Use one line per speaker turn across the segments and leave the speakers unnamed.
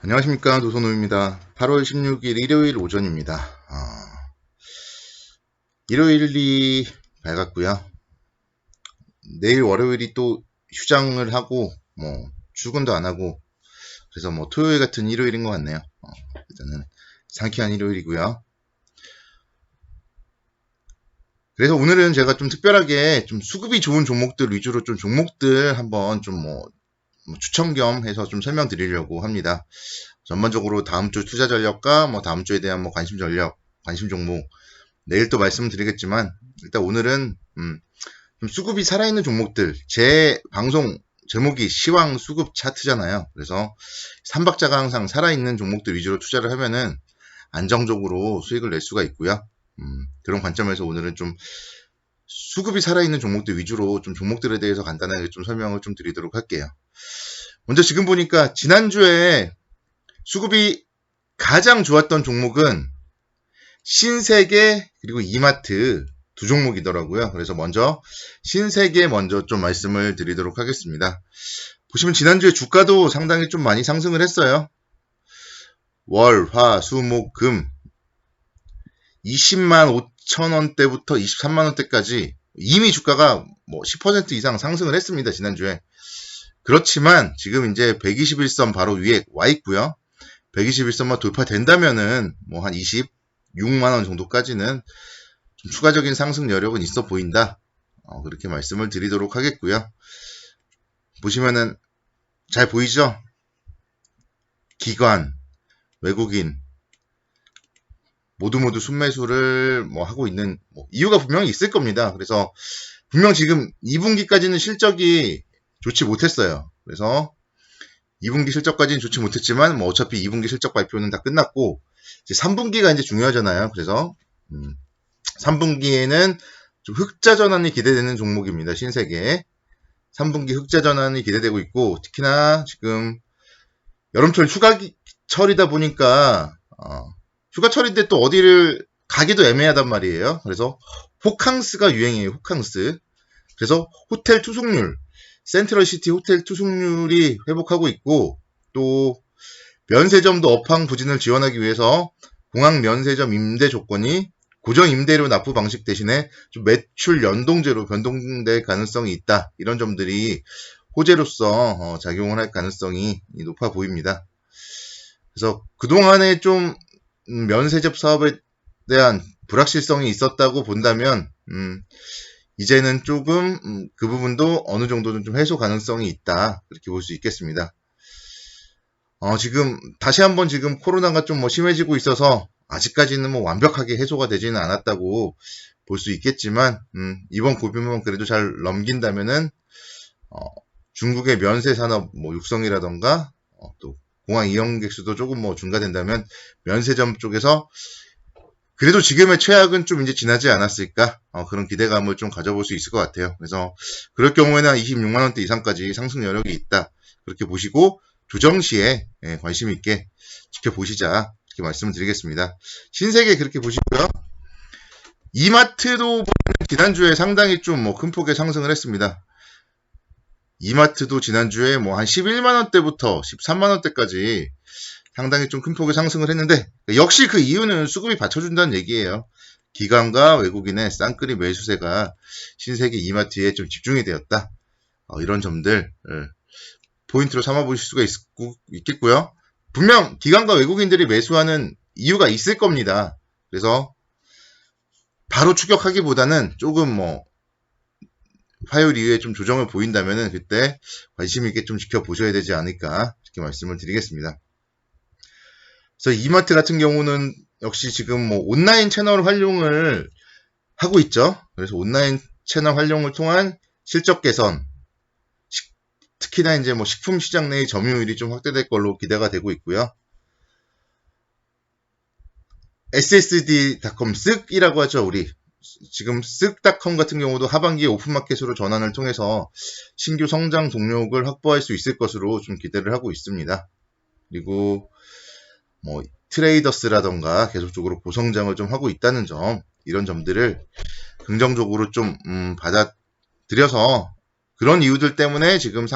안녕하십니까, 노선호입니다. 8월 16일 일요일 오전입니다. 일요일이 밝았고요. 내일 월요일이 또 휴장을 하고 출근도 안 하고, 그래서 토요일 같은 일요일인 것 같네요. 일단은 상쾌한 일요일이고요. 그래서 오늘은 제가 좀 특별하게 좀 수급이 좋은 종목들 위주로 좀 종목들 한번 좀 추천 겸 해서 좀 설명드리려고 합니다. 전반적으로 다음 주 투자 전략과 다음 주에 대한 관심 전략, 관심 종목 내일 또 말씀드리겠지만, 일단 오늘은 좀 수급이 살아있는 종목들, 제 방송 제목이 시황 수급 차트잖아요. 그래서 삼박자가 항상 살아있는 종목들 위주로 투자를 하면은 안정적으로 수익을 낼 수가 있고요. 그런 관점에서 오늘은 좀 수급이 살아있는 종목들 위주로 좀 종목들에 대해서 간단하게 좀 설명을 좀 드리도록 할게요. 먼저 지금 보니까 지난주에 수급이 가장 좋았던 종목은 신세계 그리고 이마트 두 종목이더라고요. 그래서 먼저 신세계 먼저 좀 말씀을 드리도록 하겠습니다. 보시면 지난주에 주가도 상당히 좀 많이 상승을 했어요. 월, 화, 수, 목, 금 20만 5천 원대부터 23만 원대까지 이미 주가가 10% 이상 상승을 했습니다. 지난주에. 그렇지만 지금 이제 121선 바로 위에 와 있고요. 121선만 돌파된다면은 한 26만 원 정도까지는 좀 추가적인 상승 여력은 있어 보인다. 그렇게 말씀을 드리도록 하겠고요. 보시면은 잘 보이죠? 기관, 외국인 모두 순매수를 하고 있는 이유가 분명히 있을 겁니다. 그래서 분명 지금 2분기까지는 실적이 좋지 못했어요. 그래서 2분기 실적까지는 좋지 못했지만 어차피 2분기 실적 발표는 다 끝났고 이제 3분기가 이제 중요하잖아요. 그래서 3분기에는 좀 흑자 전환이 기대되는 종목입니다. 신세계 3분기 흑자 전환이 기대되고 있고, 특히나 지금 여름철 휴가철이다 보니까 휴가철인데 또 어디를 가기도 애매하단 말이에요. 그래서 호캉스가 유행이에요. 호캉스. 그래서 호텔 투숙률, 센트럴시티 호텔 투숙률이 회복하고 있고, 또 면세점도 업황 부진을 지원하기 위해서 공항 면세점 임대 조건이 고정 임대료 납부 방식 대신에 좀 매출 연동제로 변동될 가능성이 있다. 이런 점들이 호재로서 작용을 할 가능성이 높아 보입니다. 그래서 그동안에 좀 면세점 사업에 대한 불확실성이 있었다고 본다면 이제는 조금 그 부분도 어느 정도는 좀 해소 가능성이 있다. 그렇게 볼 수 있겠습니다. 지금 다시 한번 지금 코로나가 좀 심해지고 있어서 아직까지는 완벽하게 해소가 되지는 않았다고 볼 수 있겠지만 이번 고비만 그래도 잘 넘긴다면은 중국의 면세 산업 육성이라던가 또 공항 이용객 수도 조금 증가된다면 면세점 쪽에서 그래도 지금의 최악은 좀 이제 지나지 않았을까 그런 기대감을 좀 가져볼 수 있을 것 같아요. 그래서 그럴 경우에는 26만 원대 이상까지 상승 여력이 있다. 그렇게 보시고 조정 시에 관심 있게 지켜보시자 이렇게 말씀을 드리겠습니다. 신세계 그렇게 보시고요. 이마트도 지난주에 상당히 좀 큰 폭의 상승을 했습니다. 이마트도 지난주에 한 11만원대부터 13만원대까지 상당히 좀 큰 폭의 상승을 했는데, 역시 그 이유는 수급이 받쳐준다는 얘기예요. 기관과 외국인의 쌍끌이 매수세가 신세계 이마트에 좀 집중이 되었다. 이런 점들 포인트로 삼아보실 수가 있겠고요. 분명 기관과 외국인들이 매수하는 이유가 있을 겁니다. 그래서 바로 추격하기보다는 조금 화요일 이후에 좀 조정을 보인다면은 그때 관심 있게 좀 지켜보셔야 되지 않을까 이렇게 말씀을 드리겠습니다. 그래서 이마트 같은 경우는 역시 지금 온라인 채널 활용을 하고 있죠. 그래서 온라인 채널 활용을 통한 실적 개선, 특히나 이제 식품 시장 내의 점유율이 좀 확대될 걸로 기대가 되고 있고요. ssd.com 쓱이라고 하죠. 우리 지금 쓱닷컴 같은 경우도 하반기에 오픈마켓으로 전환을 통해서 신규 성장 동력을 확보할 수 있을 것으로 좀 기대를 하고 있습니다. 그리고 트레이더스라던가 계속적으로 고성장을 좀 하고 있다는 점, 이런 점들을 긍정적으로 좀 받아들여서 그런 이유들 때문에 지금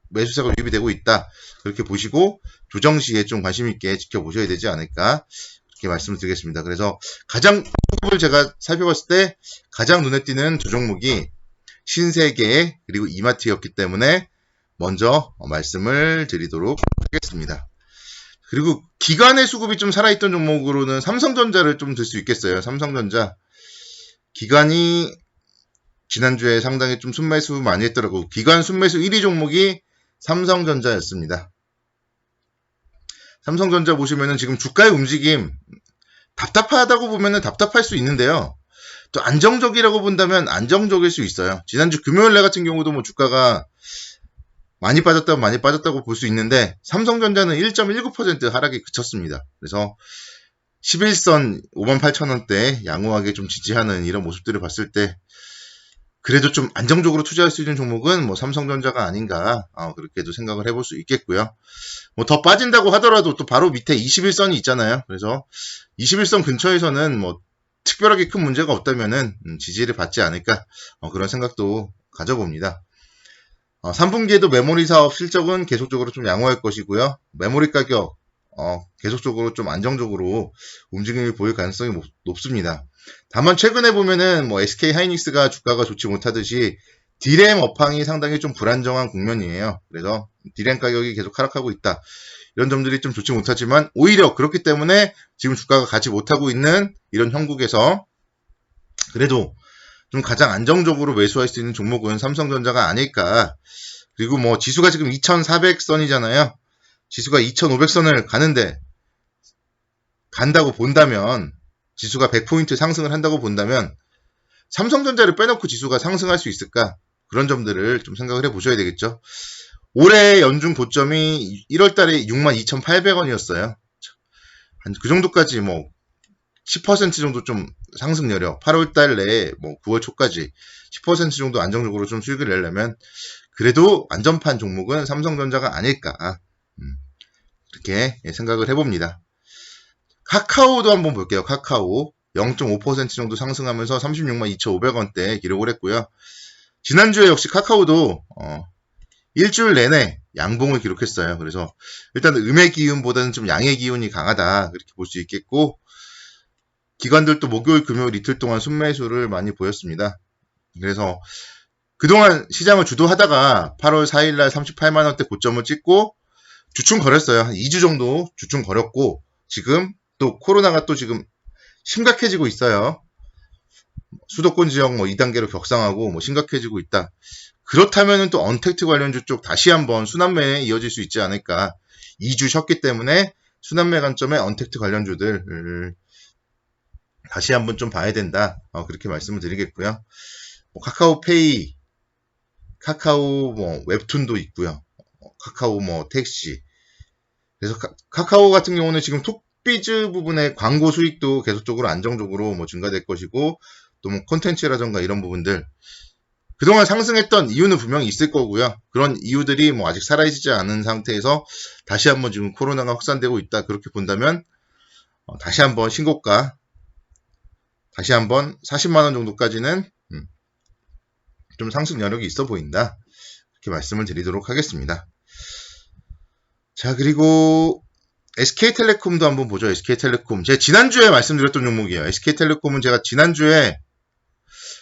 매수세가 유입이 되고 있다. 그렇게 보시고 조정 시에 좀 관심 있게 지켜보셔야 되지 않을까 그렇게 말씀을 드리겠습니다. 그래서 가장 수급을 제가 살펴봤을 때 가장 눈에 띄는 두 종목이 신세계 그리고 이마트였기 때문에 먼저 말씀을 드리도록 하겠습니다. 그리고 기관의 수급이 좀 살아있던 종목으로는 삼성전자를 좀 들 수 있겠어요. 삼성전자 기관이 지난주에 상당히 좀 순매수 많이 했더라고. 기관 순매수 1위 종목이 삼성전자였습니다. 삼성전자 보시면은 지금 주가의 움직임 답답하다고 보면은 답답할 수 있는데요. 또 안정적이라고 본다면 안정적일 수 있어요. 지난주 금요일날 같은 경우도 뭐 주가가 많이 빠졌다고 볼 수 있는데 삼성전자는 1.19% 하락에 그쳤습니다. 그래서 11선 58,000원대 양호하게 좀 지지하는 이런 모습들을 봤을 때 그래도 좀 안정적으로 투자할 수 있는 종목은 뭐 삼성전자가 아닌가 그렇게도 생각을 해볼 수 있겠고요. 뭐 더 빠진다고 하더라도 또 바로 밑에 21선이 있잖아요. 그래서 21선 근처에서는 뭐 특별하게 큰 문제가 없다면은 지지를 받지 않을까 그런 생각도 가져봅니다. 3분기에도 메모리 사업 실적은 계속적으로 좀 양호할 것이고요. 메모리 가격 계속적으로 좀 안정적으로 움직임을 보일 가능성이 높습니다. 다만 최근에 보면은 뭐 SK 하이닉스가 주가가 좋지 못하듯이 디램 업황이 상당히 좀 불안정한 국면이에요. 그래서 디램 가격이 계속 하락하고 있다. 이런 점들이 좀 좋지 못하지만 오히려 그렇기 때문에 지금 주가가 가지 못하고 있는 이런 형국에서 그래도 좀 가장 안정적으로 매수할 수 있는 종목은 삼성전자가 아닐까. 그리고 뭐 지수가 지금 2400선이잖아요. 지수가 2500선을 간다고 본다면 지수가 100포인트 상승을 한다고 본다면 삼성전자를 빼놓고 지수가 상승할 수 있을까? 그런 점들을 좀 생각을 해보셔야 되겠죠. 올해 연중 고점이 1월달에 62,800원이었어요. 한 그 정도까지 뭐 10% 정도 좀 상승 여력 8월달 내에 뭐 9월 초까지 10% 정도 안정적으로 좀 수익을 내려면 그래도 안전판 종목은 삼성전자가 아닐까 이렇게 생각을 해봅니다. 카카오도 한번 볼게요. 카카오 0.5% 정도 상승하면서 362,500원대 기록을 했고요. 지난주에 역시 카카오도 일주일 내내 양봉을 기록했어요. 그래서 일단 음의 기운보다는 좀 양의 기운이 강하다 그렇게 볼 수 있겠고 기관들도 목요일 금요일 이틀 동안 순매수를 많이 보였습니다. 그래서 그동안 시장을 주도하다가 8월 4일날 38만원대 고점을 찍고 주춤 거렸어요. 한 2주 정도 주춤 거렸고 지금 또 코로나가 또 지금 심각해지고 있어요. 수도권 지역 뭐 2단계로 격상하고 뭐 심각해지고 있다. 그렇다면은 또 언택트 관련주 쪽 다시 한번 순환매에 이어질 수 있지 않을까. 2주 쉬었기 때문에 순환매 관점의 언택트 관련주들 다시 한번 좀 봐야 된다. 그렇게 말씀을 드리겠고요. 뭐 카카오페이, 카카오 뭐 웹툰도 있고요. 카카오 뭐 택시. 그래서 카카오 같은 경우는 지금 톡비즈 부분의 광고 수익도 계속적으로 안정적으로 뭐 증가될 것이고 또 뭐 콘텐츠라던가 이런 부분들 그동안 상승했던 이유는 분명히 있을 거고요. 그런 이유들이 뭐 아직 사라지지 않은 상태에서 다시 한번 지금 코로나가 확산되고 있다. 그렇게 본다면 다시 한번 신고가 다시 한번 40만원 정도까지는 좀 상승 여력이 있어 보인다. 이렇게 말씀을 드리도록 하겠습니다. 자, 그리고 SK텔레콤도 한번 보죠. SK텔레콤. 제가 지난주에 말씀드렸던 종목이에요. SK텔레콤은 제가 지난주에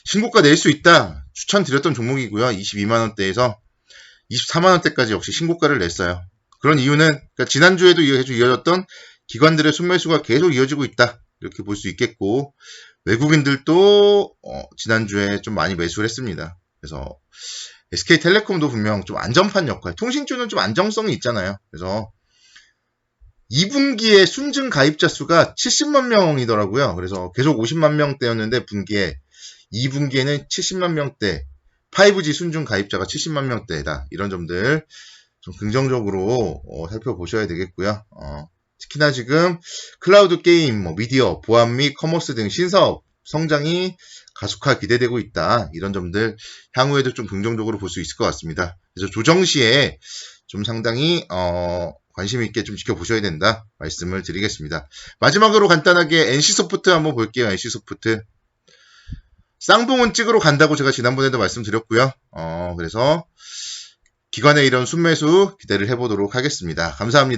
신고가 낼 수 있다. 추천드렸던 종목이고요. 22만원대에서 24만원대까지 역시 신고가를 냈어요. 그런 이유는 그러니까 지난주에도 이어졌던 기관들의 순매수가 계속 이어지고 있다. 이렇게 볼 수 있겠고 외국인들도 지난주에 좀 많이 매수를 했습니다. 그래서 SK텔레콤도 분명 좀 안전판 역할, 통신주는 좀 안정성이 있잖아요. 그래서 2분기에 순증 가입자 수가 70만 명이더라고요. 그래서 계속 50만 명대였는데 분기에 2분기에는 70만 명대, 5G 순증 가입자가 70만 명대다. 이런 점들 좀 긍정적으로 살펴보셔야 되겠고요. 특히나 지금 클라우드 게임, 뭐 미디어, 보안 및 커머스 등 신사업 성장이 가속화 기대되고 있다. 이런 점들 향후에도 좀 긍정적으로 볼 수 있을 것 같습니다. 그래서 조정 시에 좀 상당히 관심 있게 좀 지켜보셔야 된다 말씀을 드리겠습니다. 마지막으로 간단하게 NC소프트 한번 볼게요. NC소프트 쌍봉은 찍으러 간다고 제가 지난번에도 말씀드렸고요. 그래서 기관의 이런 순매수 기대를 해보도록 하겠습니다. 감사합니다.